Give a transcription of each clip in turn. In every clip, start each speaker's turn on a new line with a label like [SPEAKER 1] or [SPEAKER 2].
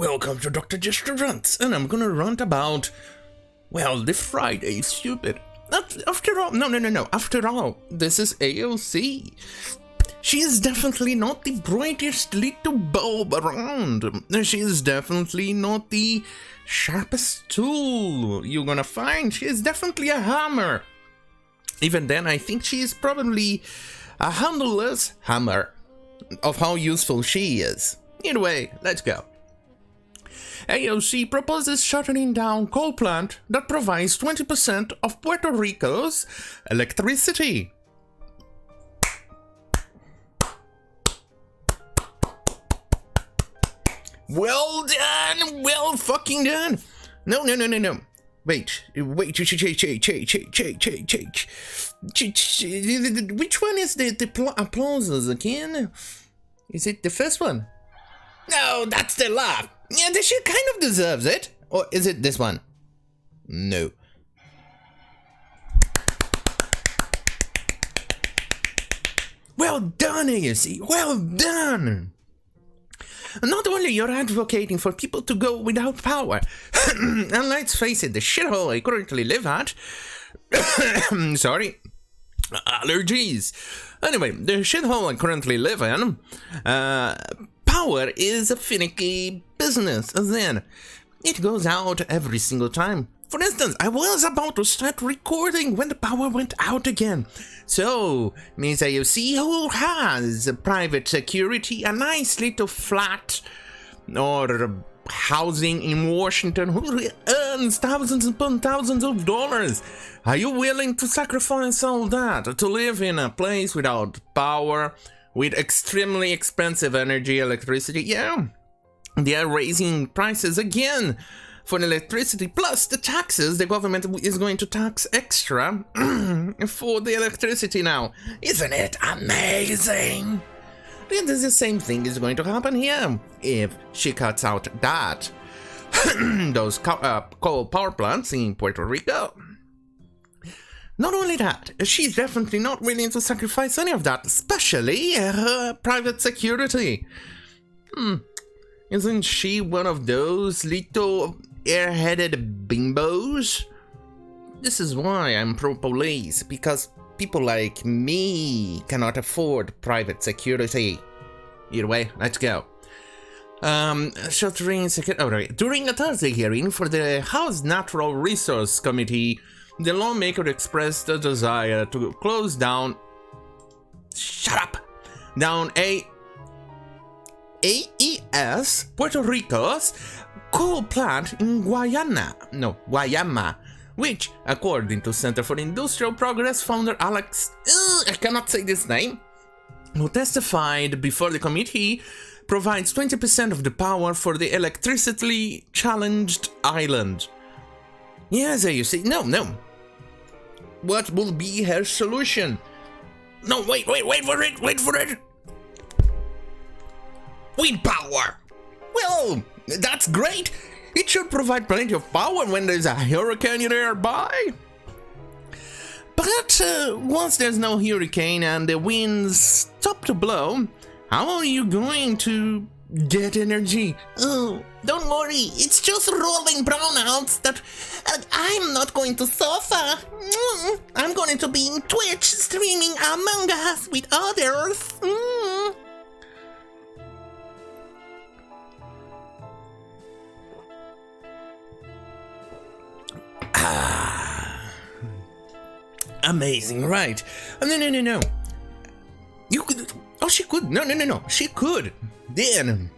[SPEAKER 1] Welcome to Dr. Jester Rants, and I'm gonna rant about, well, the Friday stupid. After all, no. After all, this is AOC. She is definitely not the brightest little bulb around. She is definitely not the sharpest tool you're gonna find. She is definitely a hammer. Even then, I think she is probably a handleless hammer of how useful she is. Either way, let's go. AOC proposes shutting down coal plant that provides 20% of Puerto Rico's electricity. Well done! Well fucking done! No. Wait. Which one is the applauses again? Is it the first one? No, that's the laugh. Yeah, she kind of deserves it. Or is it this one? No. Well done, AOC. Well done. Not only you're advocating for people to go without power, and let's face it, the shithole I currently live at, sorry, allergies. Anyway, the shithole I currently live in, power is a finicky business, as in, it goes out every single time. For instance, I was about to start recording when the power went out again. So, Ms. AOC, who has private security, a nice little flat or housing in Washington, who earns thousands upon thousands of dollars, are you willing to sacrifice all that to live in a place without power, with extremely expensive energy, electricity? Yeah, they are raising prices again for electricity, plus the taxes. The government is going to tax extra for the electricity now. Isn't it amazing? The same thing is going to happen here if she cuts out that those coal power plants in Puerto Rico. Not only that, she's definitely not willing to sacrifice any of that, especially her private security. Isn't she one of those little airheaded bimbos? This is why I'm pro-police, because people like me cannot afford private security. Either way, let's go. Sheltering security. Alright. During a Thursday hearing for the House Natural Resource Committee, the lawmaker expressed a desire to close down. Shut up! Down AES Puerto Rico's coal plant in Guayama, which, according to Center for Industrial Progress founder Alex, I cannot say this name, who testified before the committee, provides 20% of the power for the electricity challenged island. Yes, you see, no. What will be her solution? No, wait for it. Wind power. Well, that's great. It should provide plenty of power when there's a hurricane nearby. But once there's no hurricane and the winds stop to blow, how are you going to get energy? Oh, don't worry. It's just rolling brownouts that I'm not going to suffer. I'm going to be in Twitch streaming Among Us with others. Amazing, right? No. You could. Oh, she could. No. She could. Then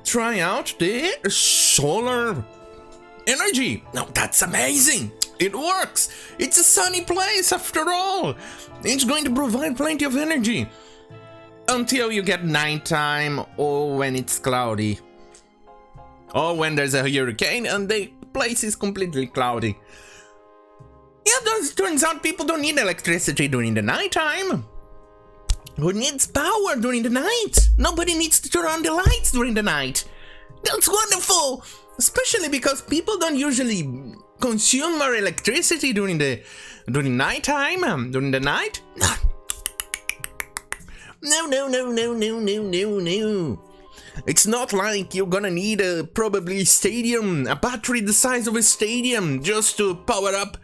[SPEAKER 1] try out the solar energy. Now that's amazing. It works. It's a sunny place after all. It's going to provide plenty of energy until you get nighttime or when it's cloudy. Or when there's a hurricane and the place is completely cloudy. Yeah, it turns out people don't need electricity during the nighttime. Who needs power during the night? Nobody needs to turn on the lights during the night. That's wonderful! Especially because people don't usually consume more electricity during nighttime, during the night. No. It's not like you're gonna need a battery the size of a stadium just to power up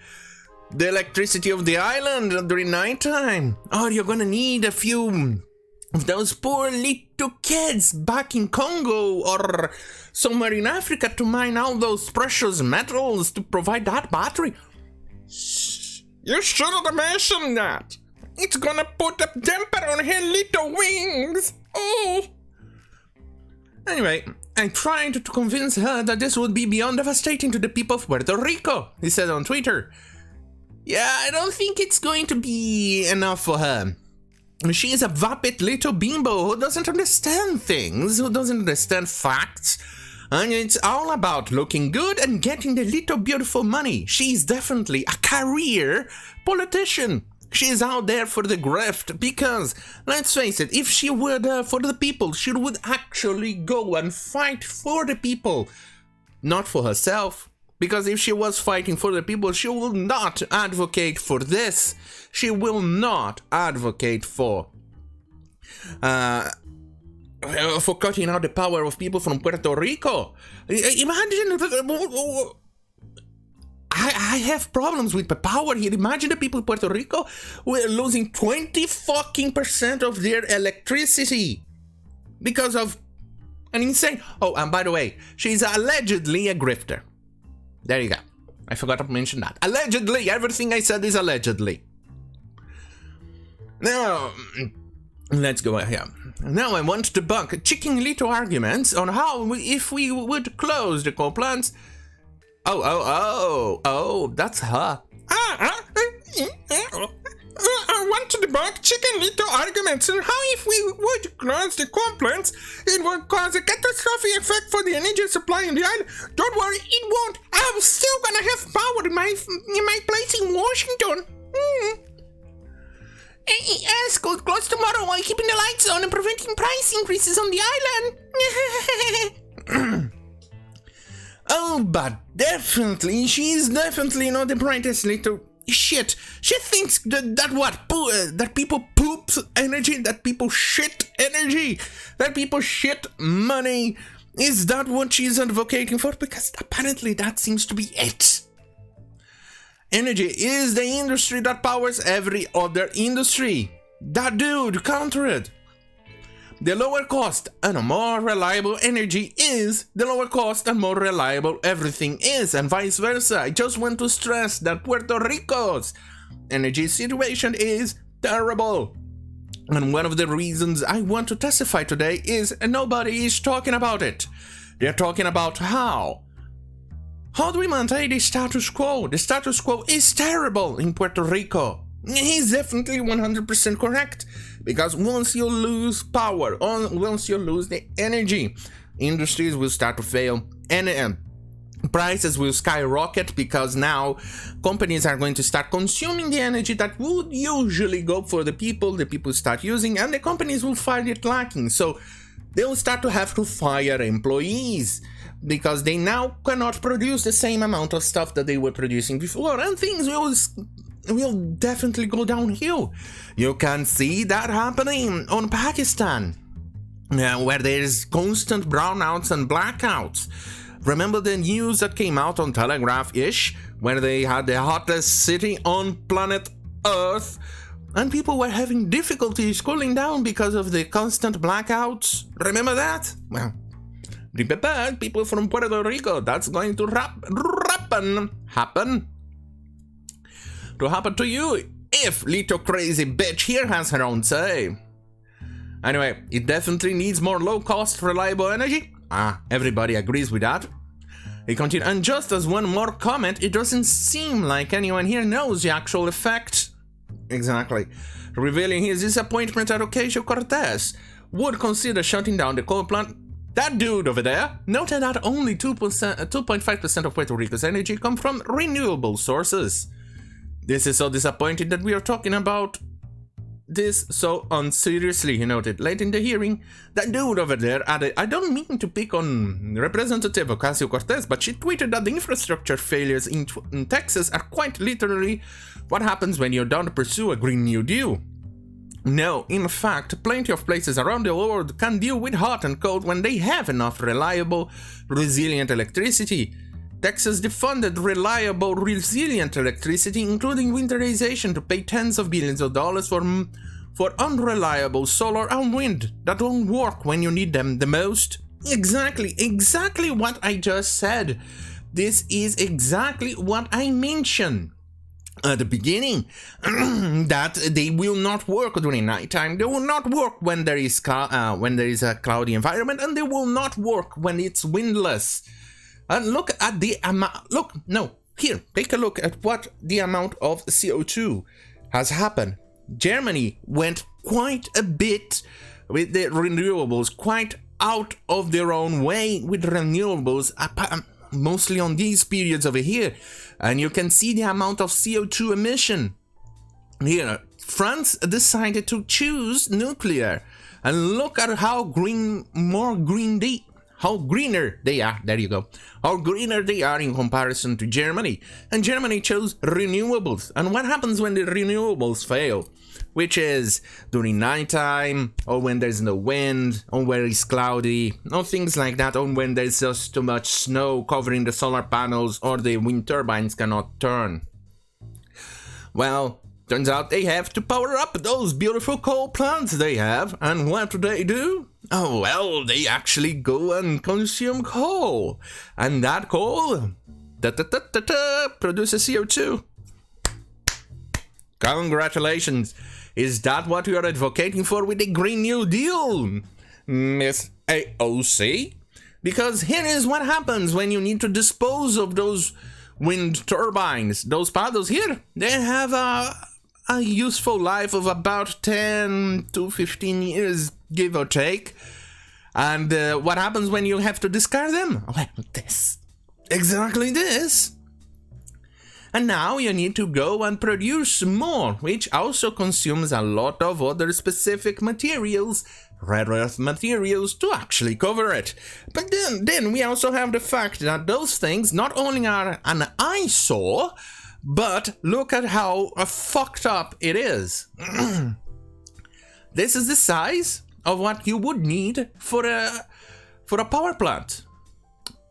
[SPEAKER 1] the electricity of the island during nighttime. Or you're gonna need a few of those poor little kids back in Congo or somewhere in Africa to mine all those precious metals to provide that battery. Shh, you shouldn't have mentioned that. It's gonna put a damper on her little wings. Oh. Anyway, I tried to convince her that this would be beyond devastating to the people of Puerto Rico, he said on Twitter. Yeah, I don't think it's going to be enough for her. She is a vapid little bimbo who doesn't understand things, who doesn't understand facts, and it's all about looking good and getting the little beautiful money. She's definitely a career politician. She's out there for the grift because, let's face it, if she were there for the people, she would actually go and fight for the people, not for herself. Because if she was fighting for the people, she will not advocate for this. She will not advocate for cutting out the power of people from Puerto Rico. Imagine, I have problems with the power here. Imagine the people of Puerto Rico were losing 20% of their electricity because of an insane. Oh, and by the way, she's allegedly a grifter. There you go. I forgot to mention that. Allegedly, everything I said is allegedly. Now, let's go here. Now I want to debunk chicken little arguments on how if we would close the coal plants. Oh, that's her. I want to debunk chicken little arguments on how if we would close the coal plants, it would cause a catastrophic effect for the energy supply in the island. Don't worry, it won't. I'm still gonna have power in my place in Washington. Yes, close tomorrow while keeping the lights on and preventing price increases on the island. Oh, but definitely, she's definitely not the brightest little shit. She thinks that people poop energy, that people shit energy, that people shit money. Is that what she's advocating for? Because apparently that seems to be it. Energy is the industry that powers every other industry. That dude, counter it. The lower cost and a more reliable energy is the lower cost and more reliable everything is, and vice versa. I just want to stress that Puerto Rico's energy situation is terrible. And one of the reasons I want to testify today is nobody is talking about it. They're talking about how. How do we maintain the status quo? The status quo is terrible in Puerto Rico. He's definitely 100% correct. Because once you lose power, once you lose the energy, industries will start to fail and prices will skyrocket because now companies are going to start consuming the energy that would usually go for the people start using, and the companies will find it lacking. So they will start to have to fire employees because they now cannot produce the same amount of stuff that they were producing before, and things will definitely go downhill. You can see that happening on Pakistan, where there's constant brownouts and blackouts. Remember the news that came out on Telegraph-ish, where they had the hottest city on planet Earth, and people were having difficulties cooling down because of the constant blackouts? Remember that? Well, be prepared, people from Puerto Rico. That's going to happen to you if little crazy bitch here has her own say. Anyway, it definitely needs more low-cost, reliable energy. Everybody agrees with that. He continued, and just as one more comment, it doesn't seem like anyone here knows the actual effect. Exactly. Revealing his disappointment that Ocasio-Cortez would consider shutting down the coal plant. That dude over there noted that only 2.5% of Puerto Rico's energy come from renewable sources. This is so disappointing that we are talking about this so unseriously, he noted. Late in the hearing, that dude over there added, I don't mean to pick on Representative Ocasio-Cortez, but she tweeted that the infrastructure failures in Texas are quite literally what happens when you don't pursue a Green New Deal. No, in fact, plenty of places around the world can deal with hot and cold when they have enough reliable, resilient electricity. Texas defunded reliable, resilient electricity, including winterization, to pay tens of billions of dollars for unreliable solar and wind that don't work when you need them the most. Exactly what I just said. This is exactly what I mentioned at the beginning, that they will not work during nighttime. They will not work when there is a cloudy environment, and they will not work when it's windless. And look at the amount. Take a look at what the amount of CO2 has happened. Germany went quite a bit with the renewables, quite out of their own way with renewables, mostly on these periods over here. And you can see the amount of CO2 emission. Here, France decided to choose nuclear. And look at how greener they are. There you go. How greener they are in comparison to Germany. And Germany chose renewables. And what happens when the renewables fail? Which is during nighttime, or when there's no wind, or when it's cloudy, or things like that, or when there's just too much snow covering the solar panels, or the wind turbines cannot turn. Well, turns out they have to power up those beautiful coal plants they have, and what do? Oh, well, they actually go and consume coal, and that coal produces CO2. Congratulations! Is that what you are advocating for with the Green New Deal, Miss AOC? Because here is what happens when you need to dispose of those wind turbines. Those paddles here, they have a useful life of about 10 to 15 years, give or take. And what happens when you have to discard them? Well, exactly this. And now you need to go and produce more, which also consumes a lot of other specific materials, rare earth materials, to actually cover it. But then we also have the fact that those things not only are an eyesore, but look at how fucked up it is. This is the size of what you would need for a power plant,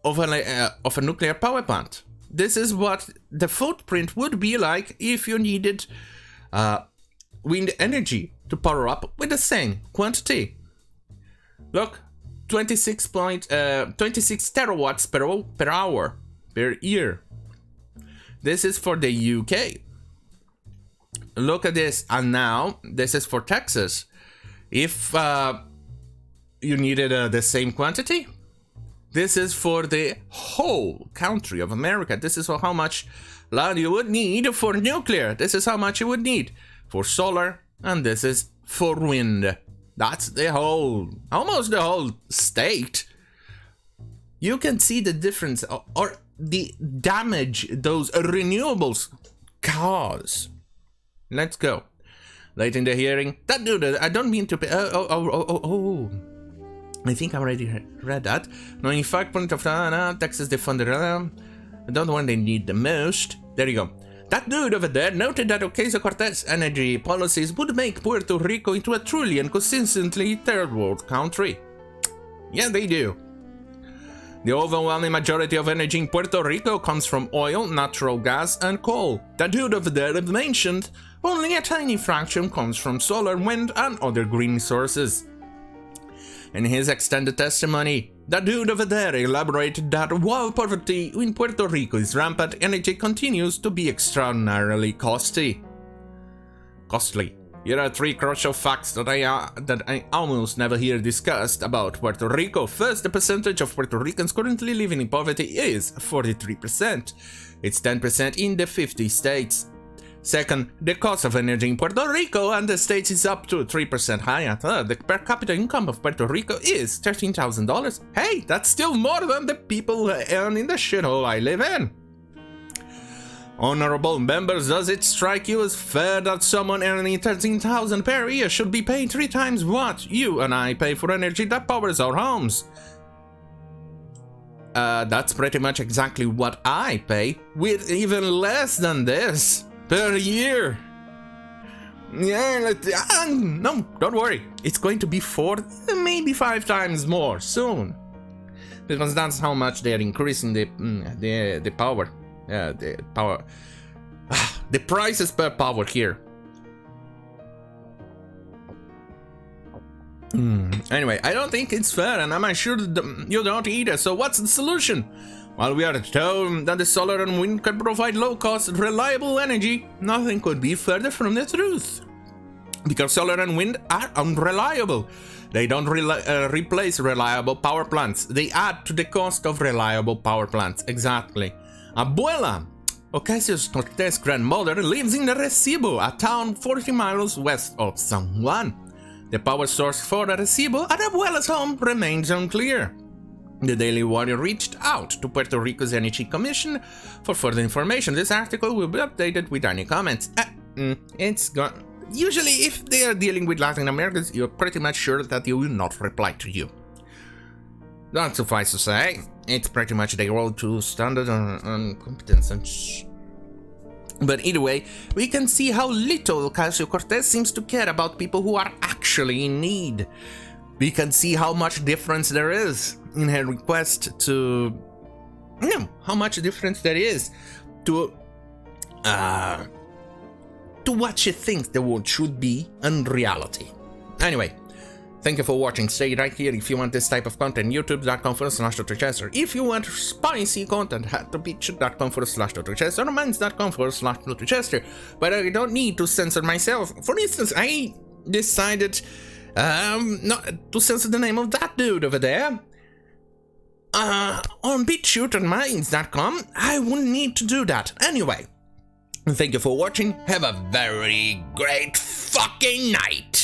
[SPEAKER 1] of a nuclear power plant. This is what the footprint would be like if you needed wind energy to power up with the same quantity. Look, 26 terawatts per hour per year. This is for the UK. Look at this, and now this is for Texas. If you needed the same quantity, this is for the whole country of America. This is how much land you would need for nuclear. This is how much you would need for solar, and this is for wind. That's the whole, almost the whole state. You can see the difference or the damage those renewables cause. Let's go. Late in the hearing, that dude, I don't mean to pay. I think I already read that. No, in fact, point of Texas defunded. I don't know when they need the most. There you go. That dude over there noted that Ocasio-Cortez energy policies would make Puerto Rico into a truly and consistently third world country. Yeah, they do. The overwhelming majority of energy in Puerto Rico comes from oil, natural gas, and coal. That dude over there mentioned only a tiny fraction comes from solar, wind, and other green sources. In his extended testimony, the dude over there elaborated that while poverty in Puerto Rico is rampant, energy continues to be extraordinarily costly. Here are 3 crucial facts that I almost never hear discussed about Puerto Rico. First, the percentage of Puerto Ricans currently living in poverty is 43%. It's 10% in the 50 states. Second, the cost of energy in Puerto Rico and the states is up to 3% higher. Third, the per capita income of Puerto Rico is $13,000. Hey, that's still more than the people earn in the shithole I live in. Honorable members, does it strike you as fair that someone earning $13,000 per year should be paid 3 times what you and I pay for energy that powers our homes? That's pretty much exactly what I pay, with even less than this per year. Yeah, no, don't worry. It's going to be 4, maybe 5 times more soon. Because that's how much they're increasing the power. The power. The prices per power here. Anyway, I don't think it's fair, and I'm sure that you don't either. So what's the solution? While we are told that the solar and wind can provide low-cost, reliable energy, nothing could be further from the truth. Because solar and wind are unreliable. They don't replace reliable power plants. They add to the cost of reliable power plants. Exactly. Abuela, Ocasio-Cortez's grandmother, lives in Recibo, a town 40 miles west of San Juan. The power source for Recibo at Abuela's home remains unclear. The Daily Warrior reached out to Puerto Rico's Energy Commission for further information. This article will be updated with any comments. It's gone. Usually, if they are dealing with Latin Americans, you're pretty much sure that they will not reply to you. Not suffice to say, it's pretty much their role to standard on competence and But either way, we can see how little Ocasio-Cortez seems to care about people who are actually in need. We can see how much difference there is in her request to... how much difference there is to what she thinks the world should be in reality. Anyway, thank you for watching. Stay right here if you want this type of content. youtube.com/Dr. If you want spicy content, head to bitch.com/Dr. or minds.com/Dr. But I don't need to censor myself. For instance, I decided not to censor the name of that dude over there. On BitChute and minds.com, I wouldn't need to do that. Anyway, thank you for watching. Have a very great fucking night.